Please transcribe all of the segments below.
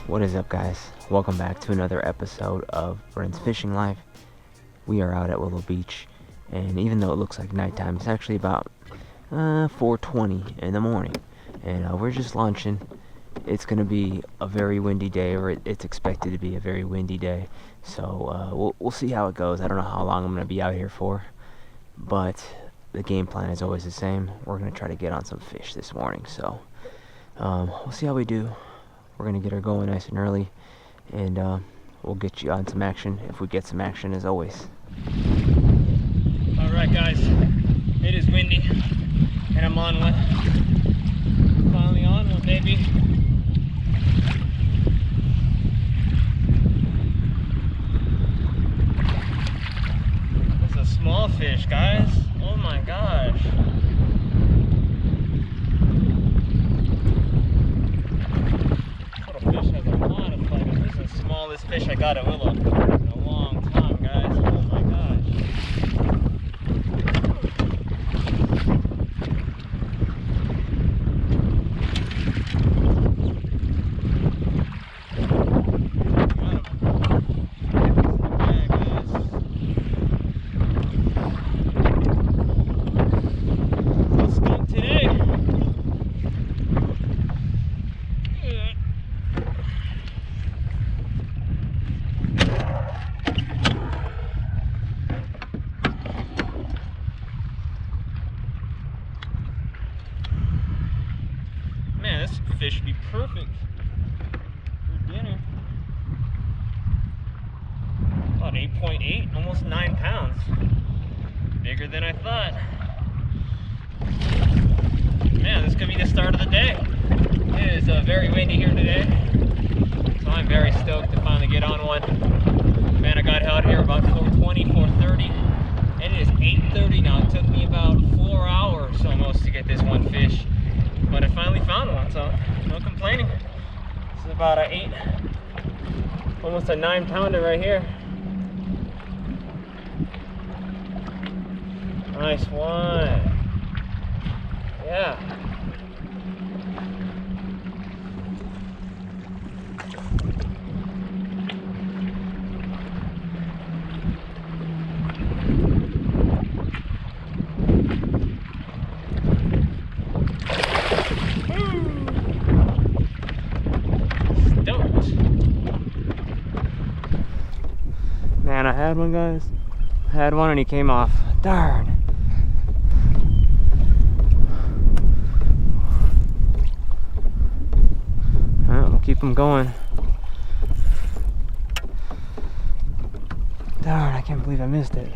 What is up, guys? Welcome back to another episode of Brens Fishing Life. We are out at Willow Beach, and even though it looks like nighttime, it's actually about 4:20 in the morning, and we're just launching. It's going to be a very windy day, or it's expected to be a very windy day, so we'll see how it goes. I don't know how long I'm going to be out here for, but the game plan is always the same. We're going to try to get on some fish this morning, so we'll see how we do. We're going to get her going nice and early, and we'll get you on some action if we get some action, as always. Alright guys, it is windy, and I'm on one. Finally on one, baby. It's a small fish, guys. Oh my gosh. This little fish has a lot of flavor. This is the smallest fish I got at Willow in a long time, guys. Oh my gosh. Man, this fish would be perfect for dinner. About 8.8, almost 9 pounds. Bigger than I thought. Man, this could be the start of the day. It is very windy here today, so I'm very stoked to finally get on one. Man, I got out here about 4:20, 4:30, and it is 8:30 now. It took me about 4 hours almost to get this one fish. But I finally found one, so no complaining. This is about almost a 9 pounder right here. Nice one. Yeah. Man, I had one, guys. I had one and he came off. Darn. Alright, we'll keep him going. Darn, I can't believe I missed it.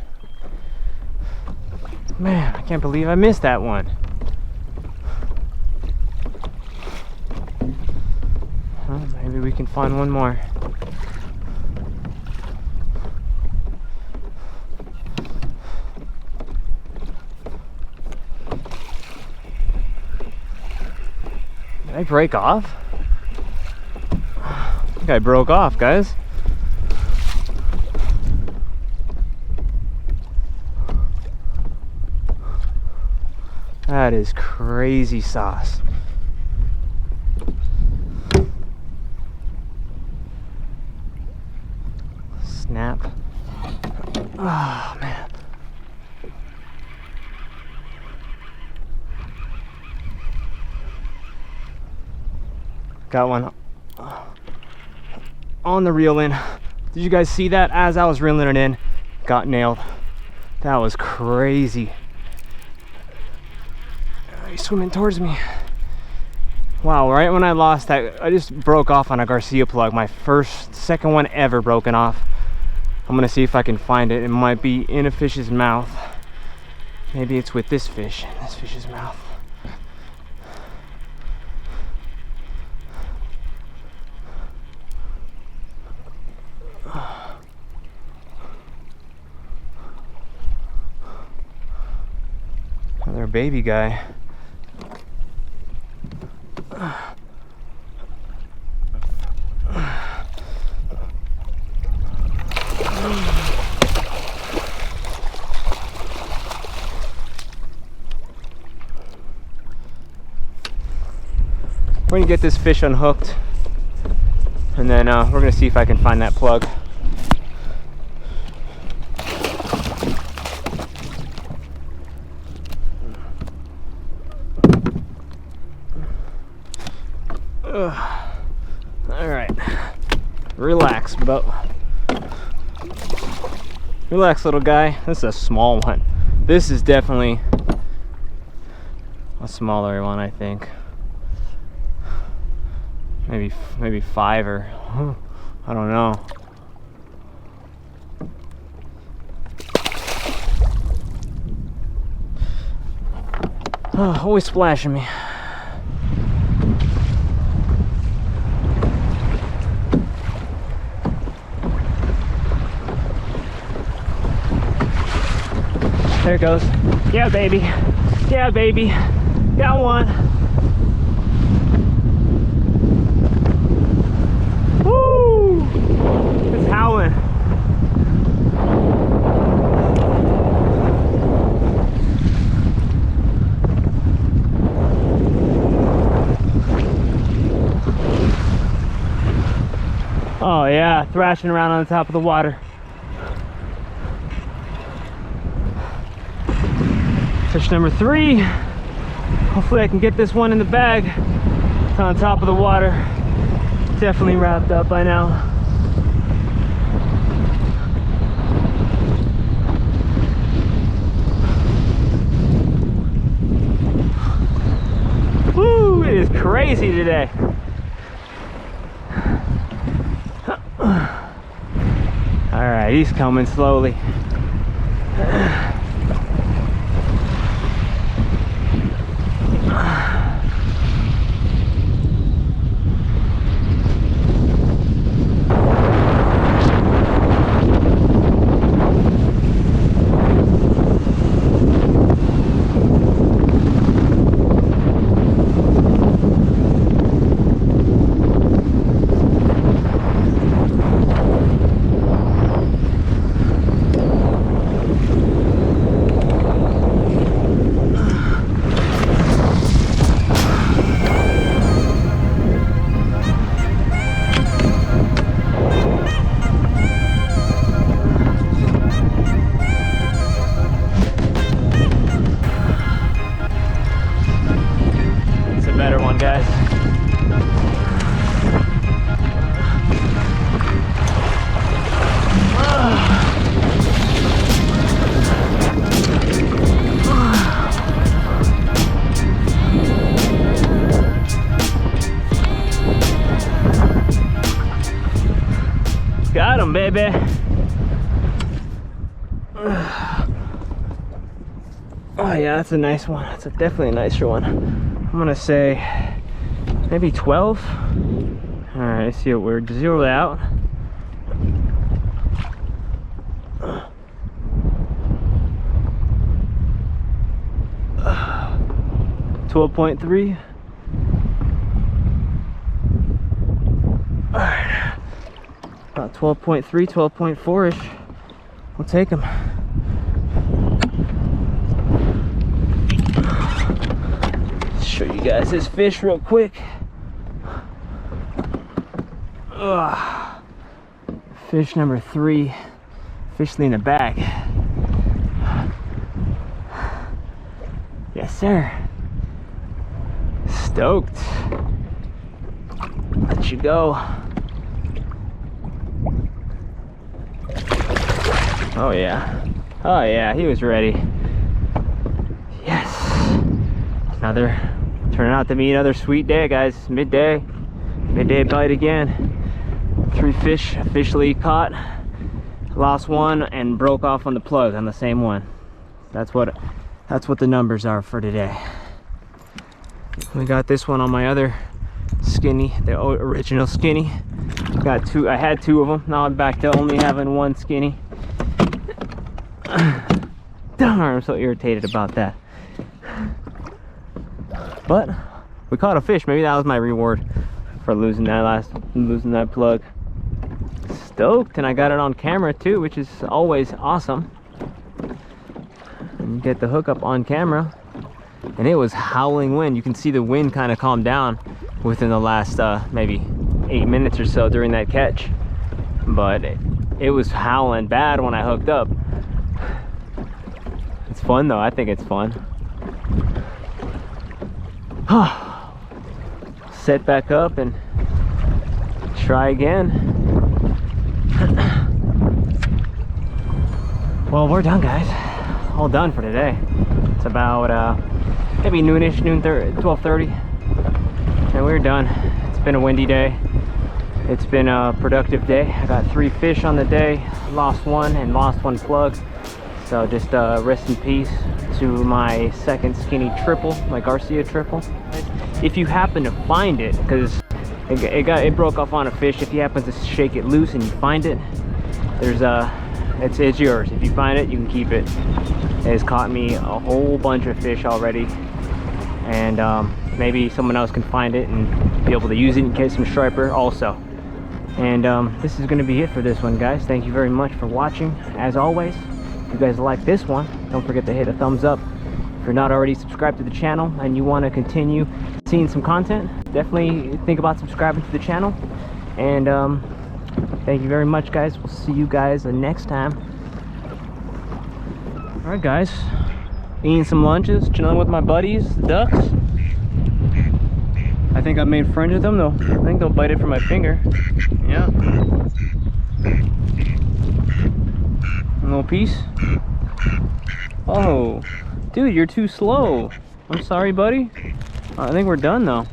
Man, I can't believe I missed that one. Well, maybe we can find one more. Did I break off? I think I broke off, guys. That is crazy sauce. Snap. Oh, man. Got one on the reel in. Did you guys see that? As I was reeling it in, got nailed. That was crazy. He's swimming towards me. Wow, right when I lost that, I just broke off on a Garcia Plug. My second one ever broken off. I'm gonna see if I can find it. It might be in a fish's mouth. Maybe it's with this fish in this fish's mouth. Another baby guy. We're gonna get this fish unhooked, and And then we're gonna see if I can find that plug. All right, relax, boat. Relax, little guy. This is a small one. This is definitely a smaller one, I think. Maybe 5 or I don't know. Oh, always splashing me. There it goes. Yeah, baby. Yeah, baby. Got one. Woo! It's howling. Oh yeah, thrashing around on the top of the water. Fish number 3. Hopefully I can get this one in the bag. It's on top of the water. Definitely wrapped up by now. Woo, it is crazy today. All right, he's coming slowly. Got him, baby. Oh yeah, that's a nice one. That's definitely a nicer one. I'm gonna say maybe 12. All right, let's see what we're zero it out. Uh, 12.3. All right, about 12.3, 12.4-ish. We'll take them. Show you guys this fish real quick. Ugh. Fish number 3, officially in the bag. Yes, sir. Stoked. Let you go. Oh yeah. Oh yeah, he was ready. Yes. Turning out to be another sweet day, guys. Midday bite again. 3 fish officially caught. Lost 1 and broke off on the plug on the same one. That's what the numbers are for today. We got this one on my other skinny, the original skinny. Got 2. I had 2 of them. Now I'm back to only having 1 skinny. Darn, I'm so irritated about that. But we caught a fish. Maybe that was my reward for losing that plug. Stoked, and I got it on camera too, which is always awesome. And get the hookup on camera, and it was howling wind. You can see the wind kind of calmed down within the last maybe 8 minutes or so during that catch, but it was howling bad when I hooked up. It's fun though. I think it's fun. Set back up and try again. Well, we're done, guys. All done for today. It's about maybe noonish, 12:30, and we're done. It's been a windy day. It's been a productive day. I got 3 fish on the day, lost 1 and lost 1 plug. So just rest in peace to my second skinny triple, my Garcia triple. If you happen to find it, because it broke off on a fish, if you happen to shake it loose and you find it, there's it's yours. If you find it, you can keep it. It has caught me a whole bunch of fish already, and maybe someone else can find it and be able to use it and catch some striper also. And this is going to be it for this one, guys. Thank you very much for watching. As always, if you guys like this one, don't forget to hit a thumbs up. If you're not already subscribed to the channel and you want to continue seeing some content, definitely think about subscribing to the channel. And thank you very much, guys. We'll see you guys the next time. All right, guys, eating some lunches, chilling with my buddies, the ducks. I think I've made friends with them though. I think they'll bite it from my finger. Yeah. A little piece. Oh, dude, you're too slow. I'm sorry, buddy. I think we're done though.